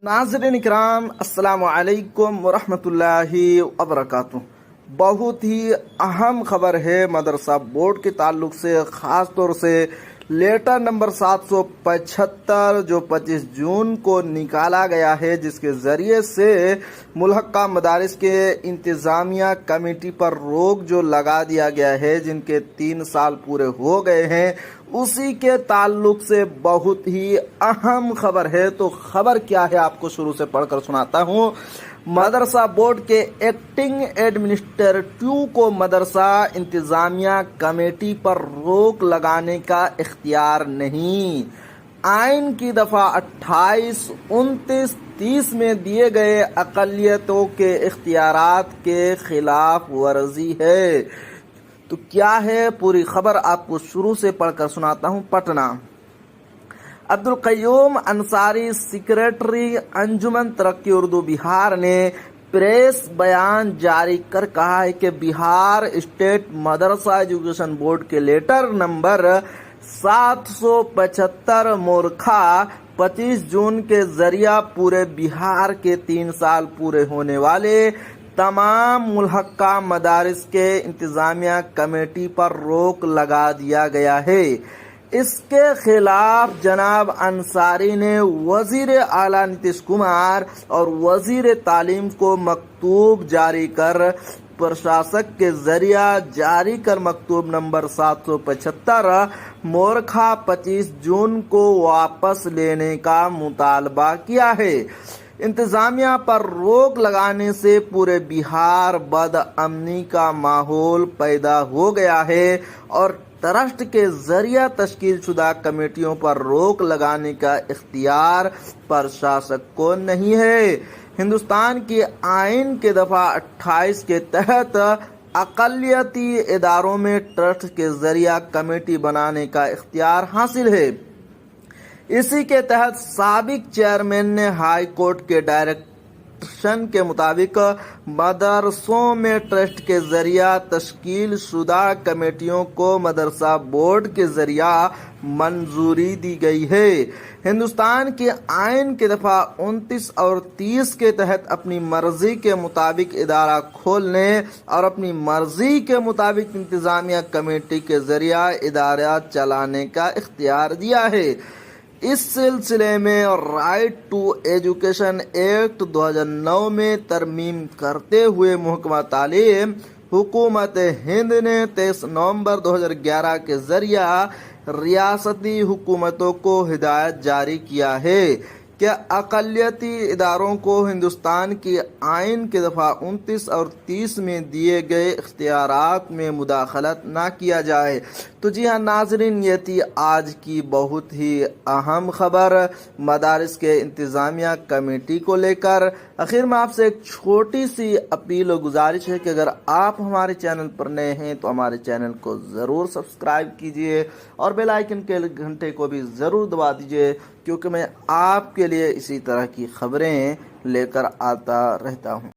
नाज़रीन इकराम, अस्सलाम वालेकुम वरहमतुल्लाहि वबरकातुहू। बहुत ही अहम खबर है मदरसा बोर्ड के ताल्लुक से, ख़ास तौर से लेटर नंबर 775 जो 25 जून को निकाला गया है, जिसके ज़रिए से मुल्हक्का मदारिस के इंतज़ामिया कमेटी पर रोक जो लगा दिया गया है, जिनके 3 साल पूरे हो गए हैं, उसी के ताल्लुक से बहुत ही अहम खबर है। तो खबर क्या है आपको शुरू से पढ़कर सुनाता हूँ। मदरसा बोर्ड के एक्टिंग एडमिनिस्ट्रेटिव को मदरसा इंतजामिया कमेटी पर रोक लगाने का इख्तियार नहीं। आइन की दफा 28, 29, 30 में दिए गए अक़लियतों के इख्तियारात के खिलाफ वर्जी है। तो क्या है पूरी खबर आपको शुरू से पढ़कर सुनाता हूँ। पटना, अब्दुल क़य्यूम अंसारी सेक्रेटरी अंजुमन तरक्की उर्दू बिहार ने प्रेस बयान जारी कर कहा है कि बिहार स्टेट मदरसा एजुकेशन बोर्ड के लेटर नंबर 775 मोरखा 25 जून के जरिया पूरे बिहार के 3 साल पूरे होने वाले तमाम मुल्हक्का मदारिस के इंतजामिया कमेटी पर रोक लगा दिया गया है। इसके खिलाफ जनाब अंसारी ने वजीर आला नीतीश कुमार और वजीर तालीम को मकतूब जारी कर प्रशासक के जरिया जारी कर मकतूब नंबर 775 मोरखा 25 जून को वापस लेने का मुतालबा किया है। इंतजामिया पर रोक लगाने से पूरे बिहार बदअमनी का माहौल पैदा हो गया है और ट्रस्ट के जरिया तश्कील शुदा कमेटियों पर रोक लगाने का इख्तियार प्रशासक को नहीं है। हिंदुस्तान के आइन के दफा 28 के तहत अक़लियती इदारों में ट्रस्ट के जरिया कमेटी बनाने का इख्तियार हासिल है। इसी के तहत साबिक चेयरमैन ने हाई कोर्ट के डायरेक्शन के मुताबिक मदरसों में ट्रस्ट के जरिया तश्कील शुदा कमेटियों को मदरसा बोर्ड के जरिया मंजूरी दी गई है। हिंदुस्तान के आइन के दफा 29 और 30 के तहत अपनी मर्जी के मुताबिक इदारा खोलने और अपनी मर्जी के मुताबिक इंतजामिया कमेटी के जरिया इदारा चलाने का इख्तियार दिया है। इस सिलसिले में राइट टू एजुकेशन एक्ट 2009 में तरमीम करते हुए महकमा तालीम हुकूमत हिंद ने 23 नवंबर 2011 के जरिया रियासती हुकूमतों को हिदायत जारी किया है कि अक़लियती इदारों को हिंदुस्तान की आइन के दफ़ा 29 और 30 में दिए गए इख्तियारात में मुदाखलत ना किया जाए। तो जी हाँ नाजरीन, ये थी आज की बहुत ही अहम खबर मदारिस के इंतज़ामिया कमेटी को लेकर। आखिर में आपसे एक छोटी सी अपील और गुजारिश है कि अगर आप हमारे चैनल पर नए हैं तो हमारे चैनल को ज़रूर सब्सक्राइब कीजिए और बेल आइकन के घंटे को भी ज़रूर दबा दीजिए, क्योंकि मैं आपके लिए इसी तरह की खबरें लेकर आता रहता हूँ।